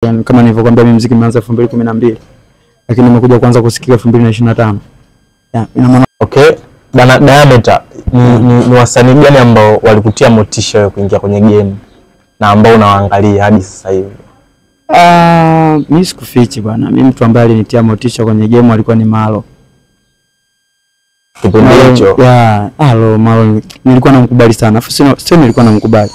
Kama nilivyokuambia mimi muziki nimeanza 2012 lakini nimekuja kuanza kusikika 2025. Ina maana okay. Bana Diameter ni wasanii gani ambao walikutia motisha wewe kuingia kwenye game na ambao unawaangalia hadi sasa hivi? Mimi sikufichi bwana. Mimi mtu ambaye alinitia motisha kwenye game alikuwa ni Malo. Kipindi hicho. Malo nilikuwa namkubali sana. Sio nilikuwa namkubali.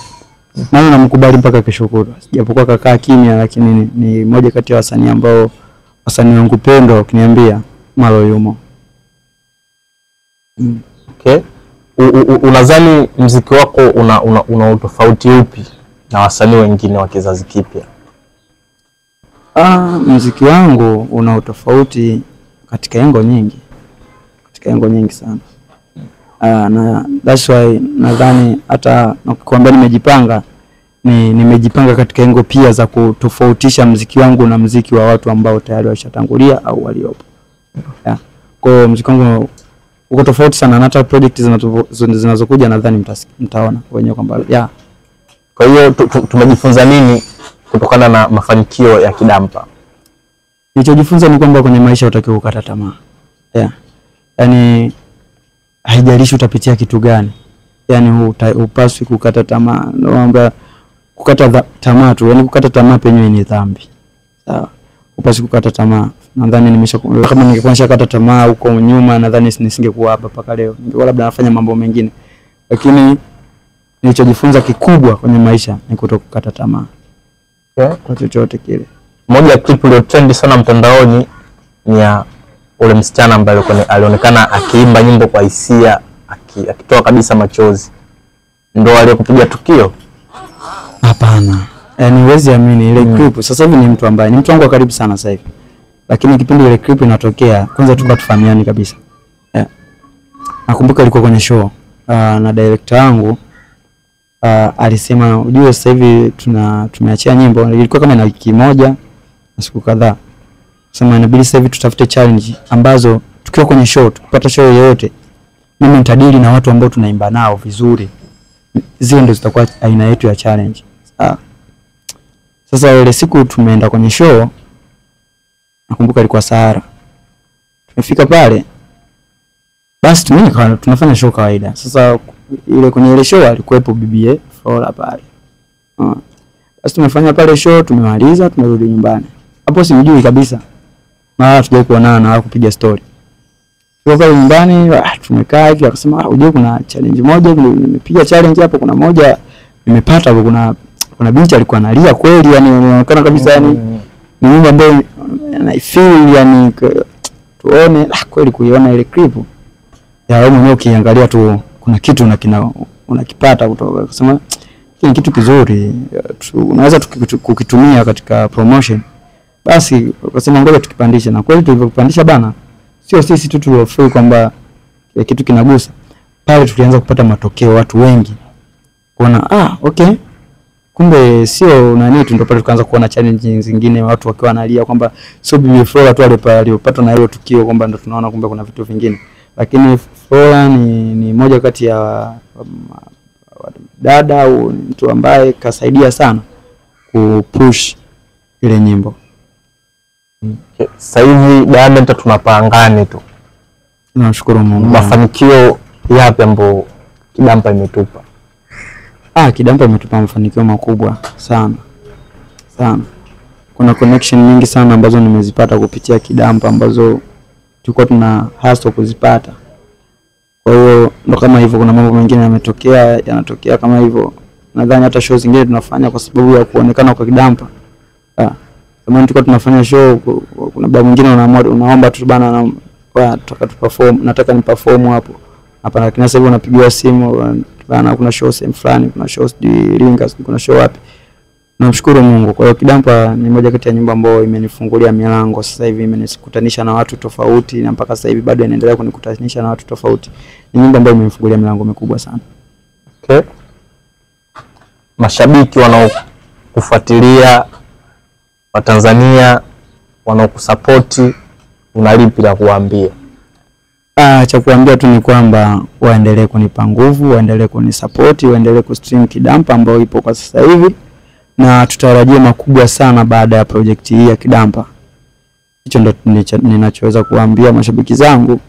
Malo namkubali mpaka kesho kutwa. Japokuwa kakaa kimya lakini ni moja kati ya wasanii ambao wasanii wangu pendwa ukiniambia Malo yumo. Okay. Unadhani muziki wako una utofauti upi na wasanii wengine wa kizazi kipya? Muziki wangu una utofauti katika engo nyingi. Katika engo nyingi sana. Na that's why nadhani hata nakwambia nimejipanga katika engo pia za kutofautisha muziki wangu na muziki wa watu ambao tayari washatangulia au waliopo. Kwa muziki wangu uko tofauti sana na hata project zinazokuja nadhani mtaona wenyewe kwamba Kwa hiyo tumejifunza nini kutokana na mafanikio ya Kidampa? Nilichojifunza ni kwamba kwenye maisha utakiwa kukata tamaa. Yaani haijalishi utapitia kitu gani. Yaani upaswi kukata tamaa. Naomba kukata tamaa tu, yaani kukata tamaa penyewe ni dhambi. Sawa. Upaswi kukata tamaa. Nadhani kama ningekuwa nishakata tamaa huko nyuma nadhani nisingekuwa hapa mpaka leo. Ningekuwa labda nafanya mambo mengine. Lakini nilichojifunza kikubwa kwenye maisha ni kutokukata tamaa. Kwa chochote kile. Moja ya clip ile trend sana mtandaoni ni ya ule msichana ambaye alionekana akiimba nyimbo kwa hisia, akitoa kabisa machozi. Ndio aliyekupiga tukio? Hapana. Yaani huwezi amini ile clip. Sasa hivi ni mtu wangu wa karibu sana sasa hivi. Lakini kipindi ile clip inatokea kwanza tulikuwa tufahamiani kabisa. Nakumbuka ilikuwa kwenye show na director wangu alisema ujue sasa hivi tumeachia nyimbo, ilikuwa kama na wiki moja na siku kadhaa. Sema inabidi sasa hivi tutafute challenge ambazo tukiwa kwenye show, tukipata show yoyote mimi nitadili na watu ambao tunaimba nao vizuri. Zile ndio zitakuwa aina yetu ya challenge. Sasa ile siku tumeenda kwenye show, nakumbuka ilikuwa Sahara. Tumefika pale basi tunafanya show kawaida. Sasa ile kwenye ile show alikuwepo bibie Flora pale. Basi tumefanya pale show, tumemaliza, tumerudi nyumbani. Hapo simjui kabisa. Mara tukae kuonana na kupiga story. Kwa pale nyumbani tumekaa hivi akasema unajua kuna challenge moja nimepiga challenge hapo, kuna moja nimepata hapo, kuna binti alikuwa analia kweli, yani inaonekana kabisa yani ni nyimbo ambayo na feel yani tuone kweli kuiona ile clip. Wewe mwenyewe ukiangalia tu kuna kitu unakipata kutoka kusema hii ni kitu kizuri, unaweza kukitumia katika promotion. Basi ukasema ngoja tukipandishe, na kweli tulivyopandisha bana, sio sisi tu tuliofurahi kwamba kitu kinagusa. Pale tulianza kupata matokeo, watu wengi kuona okay, kumbe sio nani tu, ndio pale tukaanza kuona challenge zingine, watu wakiwa wanalia kwamba sio Bibi Flora tu aliyopata na hilo tukio, kwamba ndio tunaona kumbe kuna vitu vingine. Lakini Flora ni moja kati ya dada au mtu ambaye kasaidia sana kupush ile nyimbo. Sasa hivi Diameter tunapangane tu. Nashukuru Mungu. Mafanikio yapi ambayo Kidampa imetupa? Kidampa imetupa mafanikio makubwa sana. Sana. Kuna connection nyingi sana ambazo nimezipata kupitia Kidampa ambazo tulikuwa tuna hustle kuzipata. Kwa hiyo ndo kama hivyo, kuna mambo mengine yanatokea kama hivyo. Nadhani hata show zingine tunafanya kwa sababu ya kuonekana kwa Kidampa. Kama tulikuwa tunafanya show, kuna baadhi mwingine unaomba tu bana nataka tuperform, nataka ni perform hapo. Hapana, lakini sasa hivi unapigiwa simu bana kuna show sehemu fulani, kuna show Iringa, kuna show wapi. Namshukuru Mungu. Kwa hiyo Kidampa ni moja kati ya nyimbo ambayo imenifungulia milango. Sasa hivi imenikutanisha na watu tofauti, na mpaka sasa hivi bado inaendelea kunikutanisha na watu tofauti. Ni nyimbo ambayo imenifungulia milango mikubwa sana. Okay. Mashabiki wanaokufuatilia, wa Tanzania wanaokusupport, unalipi la kuambia? Cha kuambia tu ni kwamba waendelee kunipa nguvu, waendelee kunisupport, waendelee kustream Kidampa ambayo ipo kwa sasa hivi. na tutarajia makubwa sana baada ya project hii ya Kidampa. Hicho ndo ninachoweza kuambia mashabiki zangu,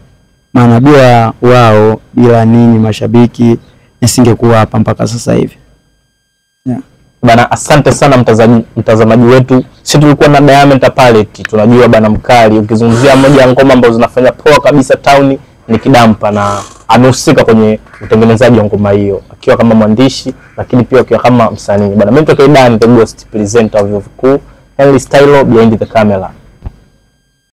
maana bila wao, bila ninyi mashabiki, nisingekuwa hapa mpaka sasa hivi. Yeah. Bana, asante sana mtazamaji wetu. Sisi tulikuwa na Diamond Palette, tunajua bana mkali. Ukizungumzia moja ya ngoma ambazo zinafanya poa kabisa town ni Kidampa, na amehusika kwenye utengenezaji wa ngoma hiyo akiwa kama mwandishi, lakini pia akiwa kama msanii. Bana, mimi nitoka Idan, the ghost presenter of Vyuo Vikuu, Henry Stylo behind the camera.